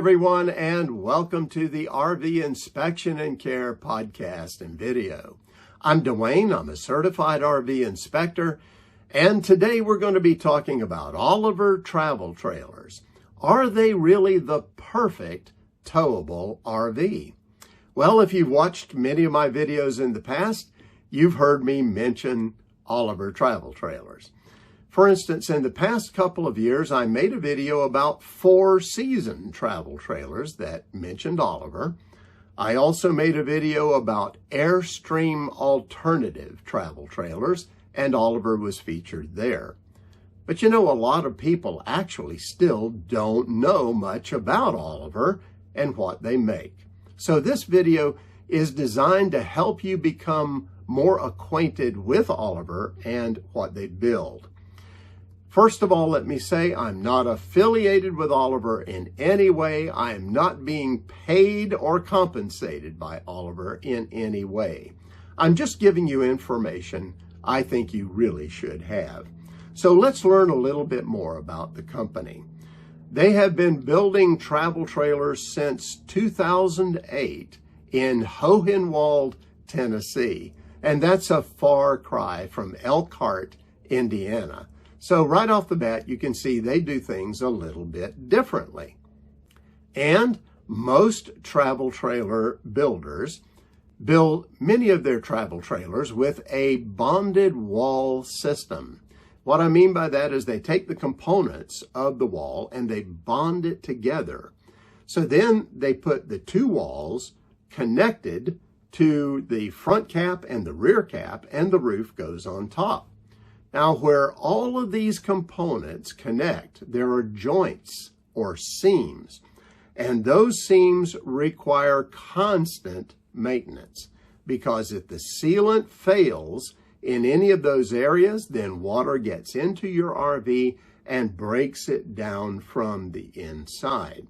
everyone, and welcome to the RV Inspection and Care podcast and video. I'm Dwayne. I'm a certified RV inspector, and today we're going to be talking about Oliver travel trailers. Are they really the perfect towable RV? Well, if you've watched many of my videos in the past, you've heard me mention Oliver travel trailers. For instance, in the past couple of years, I made a video about 4-season travel trailers that mentioned Oliver. I also made a video about Airstream alternative travel trailers, and Oliver was featured there. But you know, a lot of people actually still don't know much about Oliver and what they make. So this video is designed to help you become more acquainted with Oliver and what they build. First of all, let me say I'm not affiliated with Oliver in any way. I am not being paid or compensated by Oliver in any way. I'm just giving you information I think you really should have. So let's learn a little bit more about the company. They have been building travel trailers since 2008 in Hohenwald, Tennessee. And that's a far cry from Elkhart, Indiana. So right off the bat, you can see they do things a little bit differently. And most travel trailer builders build many of their travel trailers with a bonded wall system. What I mean by that is they take the components of the wall and they bond it together. So then they put the two walls connected to the front cap and the rear cap, and the roof goes on top. Now, where all of these components connect, there are joints or seams, and those seams require constant maintenance, because if the sealant fails in any of those areas, then water gets into your RV and breaks it down from the inside.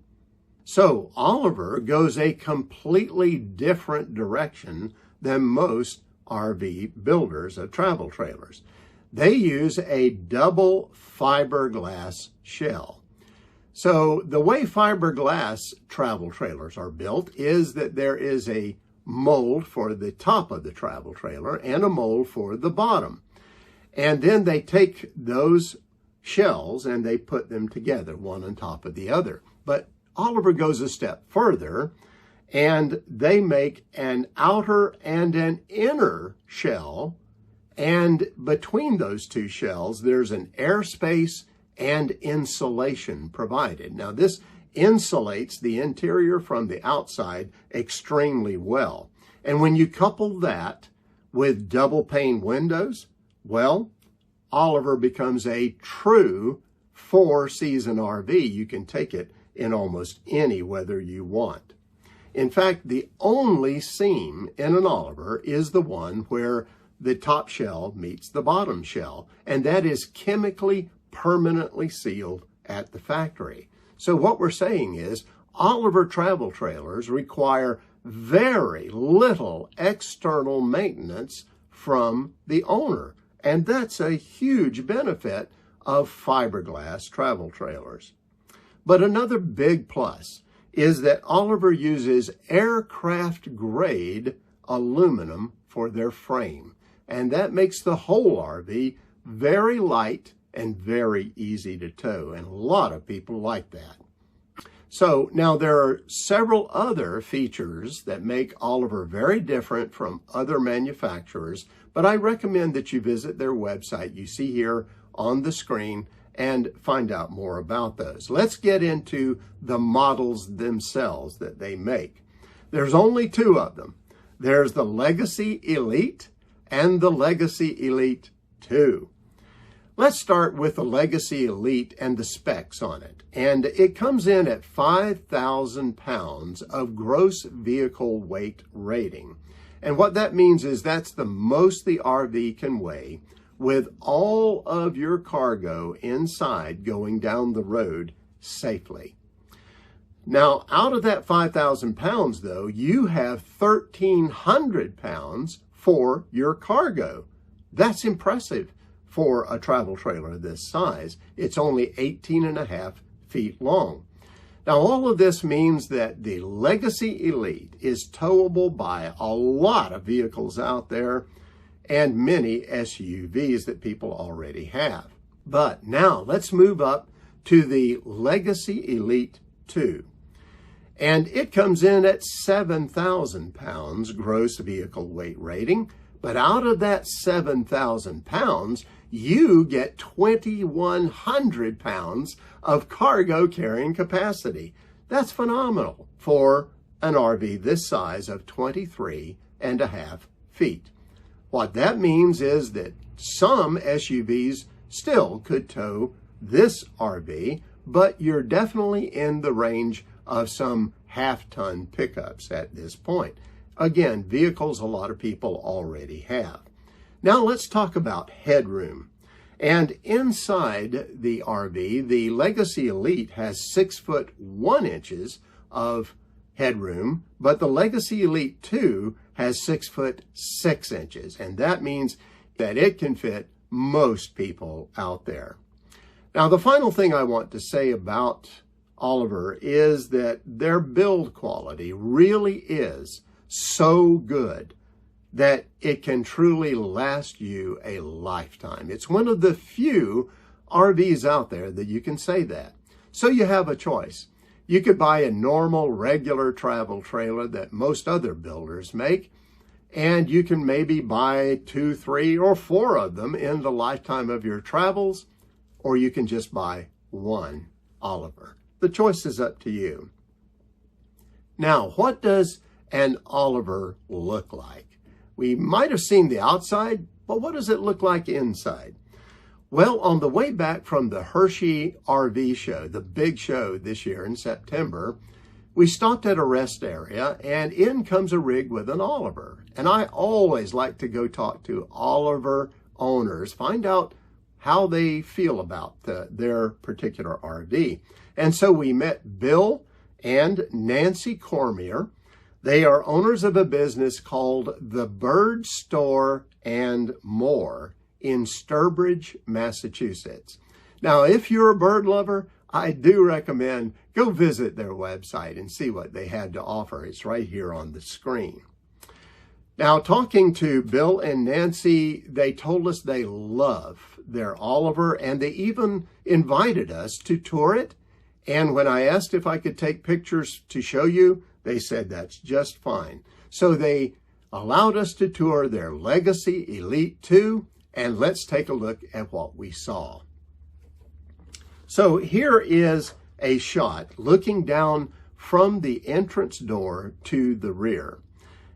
So Oliver goes a completely different direction than most RV builders of travel trailers. They use a double fiberglass shell. So the way fiberglass travel trailers are built is that there is a mold for the top of the travel trailer and a mold for the bottom. And then they take those shells and they put them together, one on top of the other. But Oliver goes a step further, and they make an outer and an inner shell, and between those two shells, there's an airspace and insulation provided. Now, this insulates the interior from the outside extremely well. And when you couple that with double pane windows, well, Oliver becomes a true 4-season RV. You can take it in almost any weather you want. In fact, the only seam in an Oliver is the one where the top shell meets the bottom shell, and that is chemically permanently sealed at the factory. So what we're saying is Oliver travel trailers require very little external maintenance from the owner, and that's a huge benefit of fiberglass travel trailers. But another big plus is that Oliver uses aircraft-grade aluminum for their frame, and that makes the whole RV very light and very easy to tow, and a lot of people like that. So now there are several other features that make Oliver very different from other manufacturers, but I recommend that you visit their website you see here on the screen and find out more about those. Let's get into the models themselves that they make. There's only two of them. There's the Legacy Elite and the Legacy Elite 2. Let's start with the Legacy Elite and the specs on it. And it comes in at 5,000 pounds of gross vehicle weight rating. And what that means is that's the most the RV can weigh with all of your cargo inside going down the road safely. Now, out of that 5,000 pounds, though, you have 1,300 pounds for your cargo. That's impressive for a travel trailer this size. It's only 18.5 feet long. Now, all of this means that the Legacy Elite is towable by a lot of vehicles out there and many SUVs that people already have. But now let's move up to the Legacy Elite 2. And it comes in at 7,000 pounds gross vehicle weight rating. But out of that 7,000 pounds, you get 2,100 pounds of cargo carrying capacity. That's phenomenal for an RV this size of 23.5 feet. What that means is that some SUVs still could tow this RV, but you're definitely in the range of some half-ton pickups at this point. Again, vehicles a lot of people already have. Now let's talk about headroom. And inside the RV, the Legacy Elite has 6 foot 1 inches of headroom, but the Legacy Elite 2 has 6 foot 6 inches. And that means that it can fit most people out there. Now, the final thing I want to say about Oliver is that their build quality really is so good that it can truly last you a lifetime. It's one of the few RVs out there that you can say that. So you have a choice. You could buy a normal, regular travel trailer that most other builders make, and you can maybe buy 2, 3, or 4 of them in the lifetime of your travels, or you can just buy one Oliver. The choice is up to you. Now, what does an Oliver look like? We might have seen the outside, but what does it look like inside? Well, on the way back from the Hershey RV show, the big show this year in September, we stopped at a rest area and in comes a rig with an Oliver. And I always like to go talk to Oliver owners, find out how they feel about their particular RV. And so we met Bill and Nancy Cormier. They are owners of a business called The Bird Store and More in Sturbridge, Massachusetts. Now, if you're a bird lover, I do recommend go visit their website and see what they had to offer. It's right here on the screen. Now, talking to Bill and Nancy, they told us they love their Oliver, and they even invited us to tour it. And when I asked if I could take pictures to show you, they said that's just fine. So they allowed us to tour their Legacy Elite 2, and let's take a look at what we saw. So here is a shot looking down from the entrance door to the rear.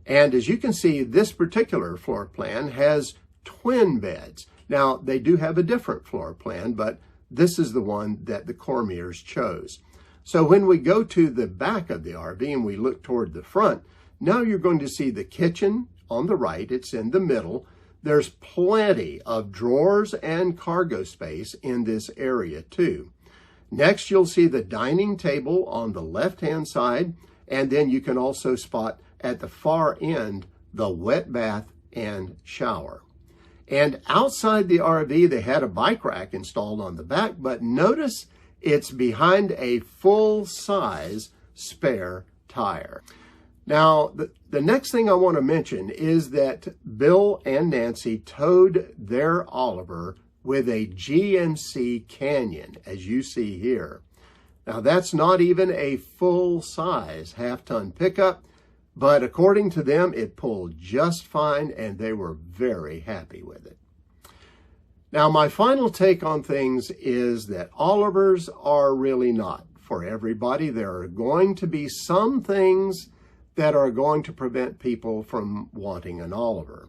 And as you can see, this particular floor plan has twin beds. Now, they do have a different floor plan, but this is the one that the Cormiers chose. So when we go to the back of the RV and we look toward the front, now you're going to see the kitchen on the right. It's in the middle. There's plenty of drawers and cargo space in this area too. Next, you'll see the dining table on the left-hand side, and then you can also spot at the far end the wet bath and shower. And outside the RV, they had a bike rack installed on the back, but notice it's behind a full-size spare tire. Now, the next thing I want to mention is that Bill and Nancy towed their Oliver with a GMC Canyon, as you see here. Now, that's not even a full-size half-ton pickup, but according to them, it pulled just fine, and they were very happy with it. Now, my final take on things is that Olivers are really not for everybody. There are going to be some things that are going to prevent people from wanting an Oliver.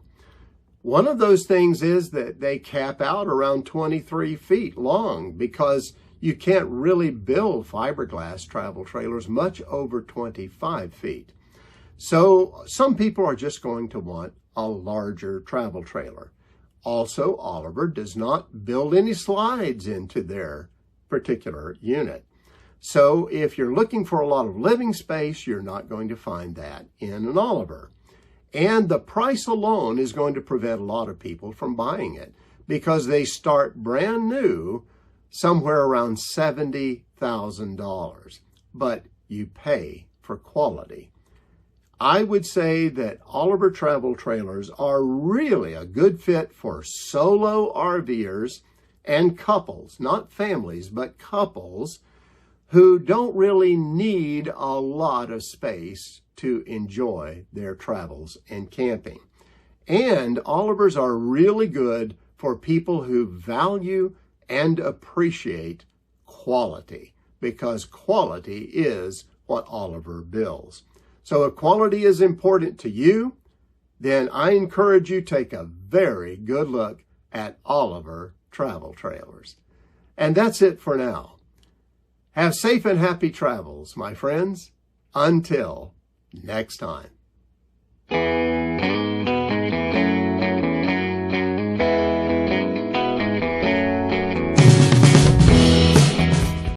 One of those things is that they cap out around 23 feet long because you can't really build fiberglass travel trailers much over 25 feet. So some people are just going to want a larger travel trailer. Also, Oliver does not build any slides into their particular unit. So if you're looking for a lot of living space, you're not going to find that in an Oliver. And the price alone is going to prevent a lot of people from buying it because they start brand new somewhere around $70,000. but you pay for quality. I would say that Oliver travel trailers are really a good fit for solo RVers and couples, not families, but couples who don't really need a lot of space to enjoy their travels and camping. And Olivers are really good for people who value and appreciate quality, because quality is what Oliver builds. So if quality is important to you, then I encourage you to take a very good look at Oliver travel trailers. And that's it for now. Have safe and happy travels, my friends. Until next time.